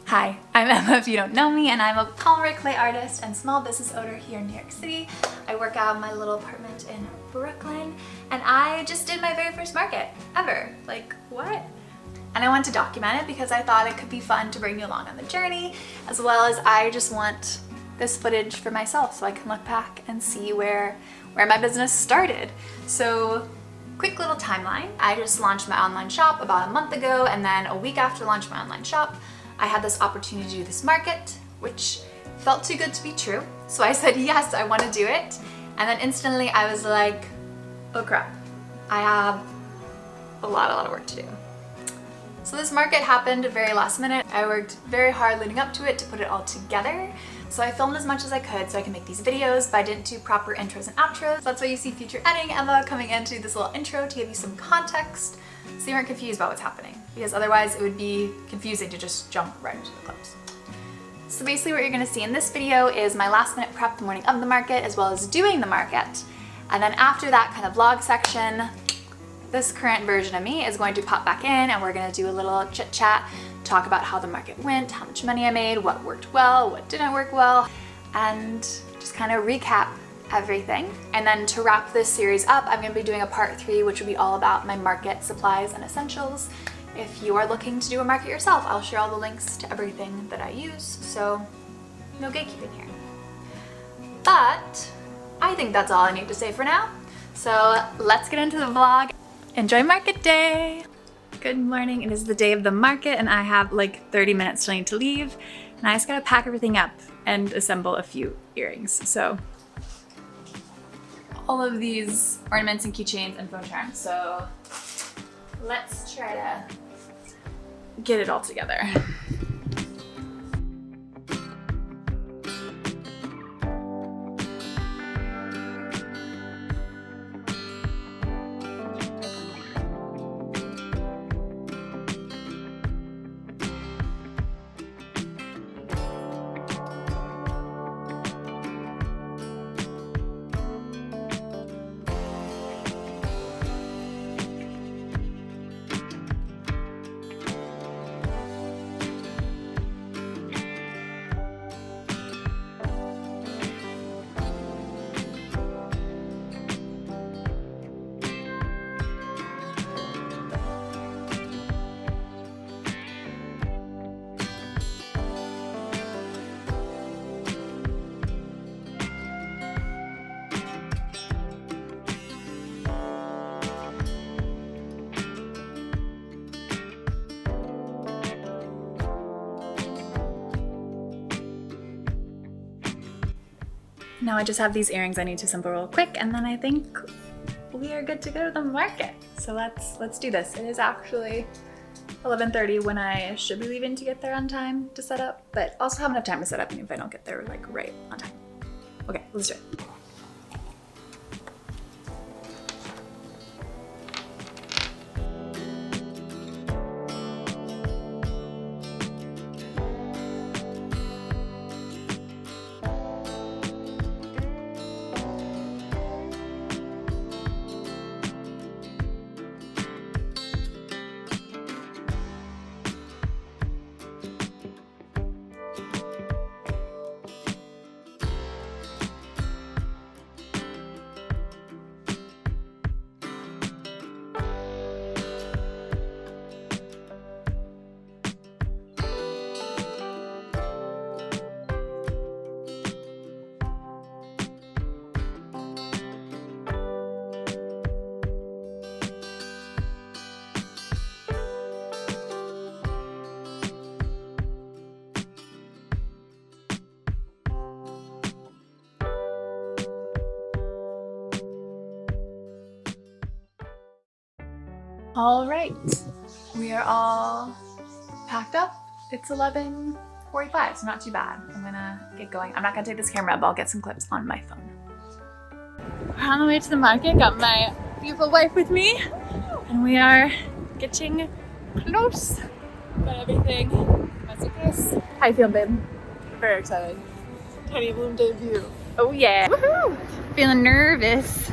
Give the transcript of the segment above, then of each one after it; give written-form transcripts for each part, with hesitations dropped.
Hi, I'm Emma if you don't know me, and I'm a polymer clay artist and small business owner here in New York City. I work out of my little apartment in Brooklyn, and I just did my very first market ever. Like, what? And I wanted to document it because I thought it could be fun to bring you along on the journey, as well as I just want this footage for myself so I can look back and see where my business started. So, quick little timeline. I just launched my online shop about a month ago, and then a week after launching my online shop, I had this opportunity to do this market, which felt too good to be true. So I said, yes, I want to do it. And then instantly I was like, oh crap, I have a lot of work to do. So this market happened very last minute. I worked very hard leading up to it to put it all together. So I filmed as much as I could so I can make these videos, but I didn't do proper intros and outros. So that's why you see future editing Emma coming into this little intro to give you some context so you weren't confused about what's happening, because otherwise it would be confusing to just jump right into the clips. So basically what you're gonna see in this video is my last minute prep the morning of the market as well as doing the market. And then after that kind of vlog section, this current version of me is going to pop back in and we're gonna do a little chit chat, talk about how the market went, how much money I made, what worked well, what didn't work well, and just kind of recap everything. And then to wrap this series up, I'm gonna be doing a part 3, which will be all about my market supplies and essentials. If you are looking to do a market yourself, I'll share all the links to everything that I use, so no gatekeeping here. But I think that's all I need to say for now. So let's get into the vlog. Enjoy market day! Good morning, it is the day of the market and I have like 30 minutes till I need to leave. And I just gotta pack everything up and assemble a few earrings. So all of these ornaments and keychains and phone charms. So let's try to get it all together. Now I just have these earrings I need to assemble real quick, and then I think we are good to go to the market. So let's do this. It is actually 11:30 when I should be leaving to get there on time to set up, but also have enough time to set up even if I don't get there like right on time. Okay, let's do it. All right, we are all packed up. It's 11:45, so not too bad. I'm gonna get going. I'm not gonna take this camera, but I'll get some clips on my phone. We're on the way to the market. Got my beautiful wife with me, and we are getting close. Got everything. My suitcase. How you feeling, babe? Very excited. Tiny Bloom debut. Oh yeah. Woohoo! Feeling nervous.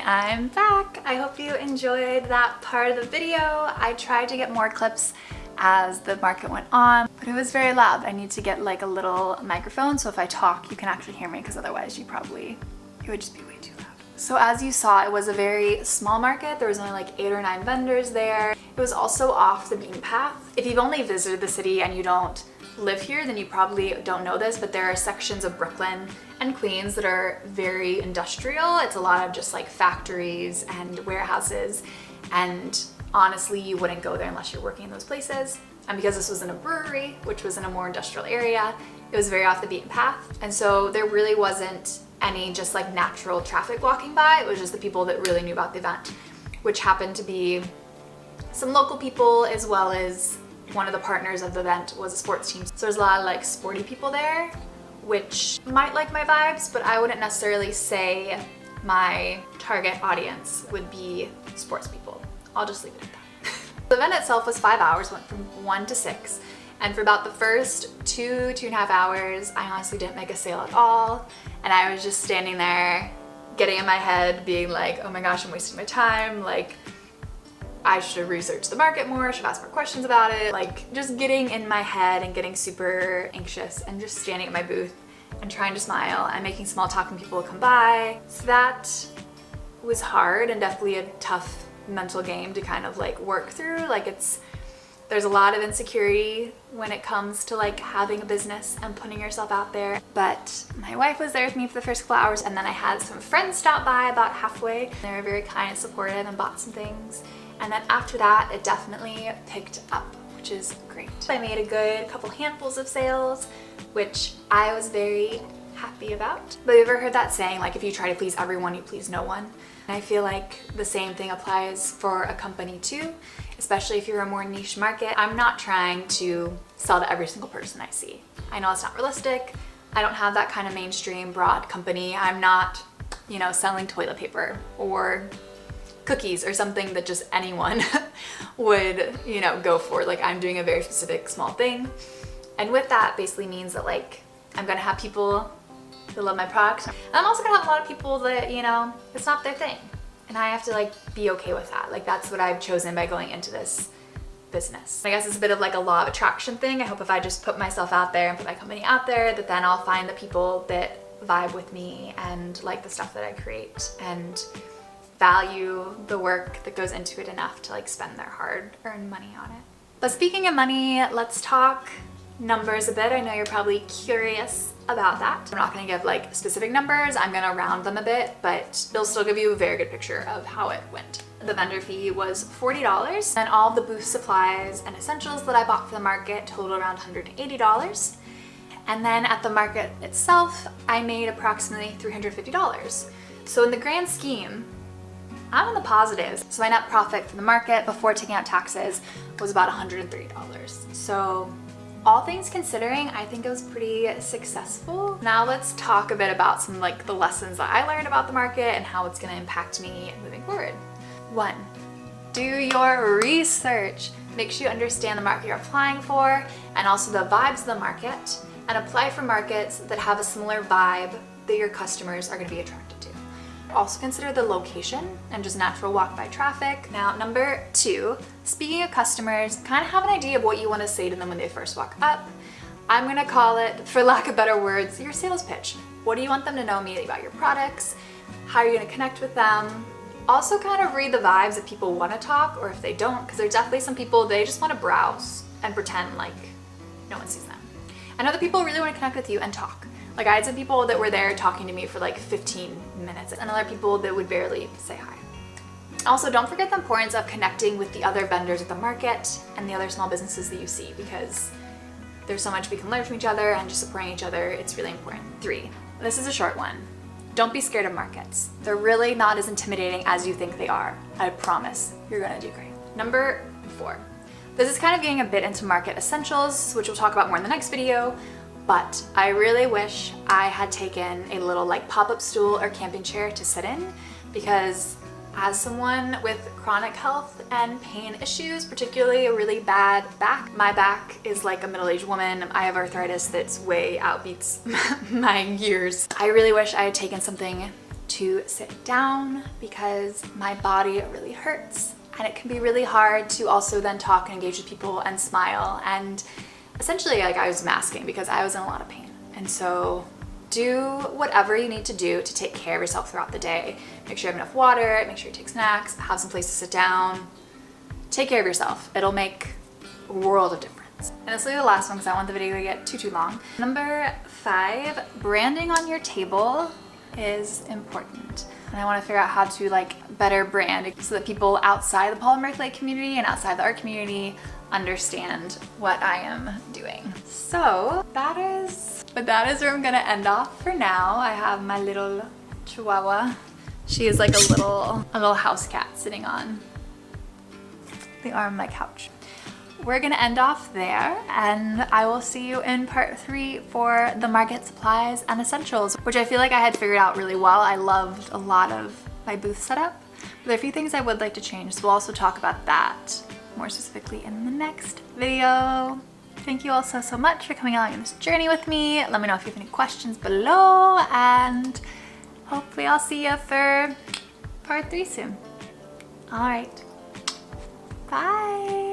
I'm back. I hope you enjoyed that part of the video. I tried to get more clips as the market went on, but it was very loud. I need to get like a little microphone so if I talk you can actually hear me, because otherwise it would just be way too loud. So as you saw, it was a very small market. There was only like 8 or 9 vendors there. It was also off the beaten path. If you've only visited the city and you don't live here, then you probably don't know this, but there are sections of Brooklyn and Queens that are very industrial. It's a lot of just like factories and warehouses, and honestly, you wouldn't go there unless you're working in those places. And because this was in a brewery, which was in a more industrial area, it was very off the beaten path. And so there really wasn't any just like natural traffic walking by. It was just the people that really knew about the event, which happened to be some local people, as well as one of the partners of the event was a sports team. So there's a lot of like sporty people there, which might like my vibes, but I wouldn't necessarily say my target audience would be sports people. I'll just leave it at that. The event itself was 5 hours, went from 1 to 6. And for about the first 2.5 hours, I honestly didn't make a sale at all. And I was just standing there, getting in my head, being like, oh my gosh, I'm wasting my time. Like, I should have researched the market more, should have asked more questions about it. Like, just getting in my head and getting super anxious and just standing at my booth and trying to smile and making small talk when people would come by. So that was hard and definitely a tough mental game to kind of like work through. Like, there's a lot of insecurity when it comes to like having a business and putting yourself out there. But my wife was there with me for the first couple hours, and then I had some friends stop by about halfway. They were very kind and supportive and bought some things. And then after that, it definitely picked up, which is great. I made a good couple handfuls of sales, which I was very happy about. But have you ever heard that saying, like, if you try to please everyone, you please no one? And I feel like the same thing applies for a company too, especially if you're a more niche market. I'm not trying to sell to every single person I see. I know it's not realistic. I don't have that kind of mainstream broad company. I'm not, you know, selling toilet paper or cookies or something that just anyone would, you know, go for. Like, I'm doing a very specific small thing. And with that basically means that like, I'm gonna have people who love my products. And I'm also gonna have a lot of people that, you know, it's not their thing. And I have to like be okay with that. Like, that's what I've chosen by going into this business. I guess it's a bit of like a law of attraction thing. I hope if I just put myself out there and put my company out there, that then I'll find the people that vibe with me and like the stuff that I create and value the work that goes into it enough to like spend their hard-earned money on it. But speaking of money, let's talk numbers a bit. I know you're probably curious about that. I'm not gonna give like specific numbers. I'm gonna round them a bit, but they'll still give you a very good picture of how it went. The vendor fee was $40, and all the booth supplies and essentials that I bought for the market totaled around $180. And then at the market itself, I made approximately $350. So in the grand scheme, I'm in the positives. So my net profit for the market before taking out taxes was about $130. So all things considering, I think it was pretty successful. Now let's talk a bit about some like the lessons that I learned about the market and how it's gonna impact me moving forward. 1, do your research. Make sure you understand the market you're applying for and also the vibes of the market, and apply for markets that have a similar vibe that your customers are gonna be attracted to. Also consider the location and just natural walk-by traffic. Now, number 2, speaking of customers, kind of have an idea of what you want to say to them when they first walk up. I'm going to call it, for lack of better words, your sales pitch. What do you want them to know immediately about your products? How are you going to connect with them? Also kind of read the vibes if people want to talk or if they don't, because there's definitely some people, they just want to browse and pretend like no one sees them. And other people really want to connect with you and talk. Like, I had some people that were there talking to me for like 15 minutes and other people that would barely say hi. Also, don't forget the importance of connecting with the other vendors at the market and the other small businesses that you see, because there's so much we can learn from each other and just supporting each other. It's really important. 3, this is a short one. Don't be scared of markets. They're really not as intimidating as you think they are. I promise you're gonna do great. Number 4, this is kind of getting a bit into market essentials, which we'll talk about more in the next video. But I really wish I had taken a little like pop-up stool or camping chair to sit in, because as someone with chronic health and pain issues, particularly a really bad back, my back is like a middle-aged woman. I have arthritis that's way outbeats my years. I really wish I had taken something to sit down because my body really hurts, and it can be really hard to also then talk and engage with people and smile. And essentially, like, I was masking because I was in a lot of pain. And so do whatever you need to do to take care of yourself throughout the day. Make sure you have enough water, make sure you take snacks, have some place to sit down. Take care of yourself. It'll make a world of difference. And this will be the last one because I don't want the video to get too long. Number 5, branding on your table is important. And I want to figure out how to like better brand so that people outside the polymer clay community and outside the art community understand what I am doing. So that is where I'm gonna end off for now. I have my little chihuahua. She is like a little house cat sitting on the arm of my couch. We're gonna end off there, and I will see you in part 3 for the market supplies and essentials, which I feel like I had figured out really well. I loved a lot of my booth setup, but there are a few things I would like to change, so we'll also talk about that more specifically in the next video. Thank you all so much for coming along on this journey with me. Let me know if you have any questions below, and hopefully I'll see you for part 3 soon. All right, bye.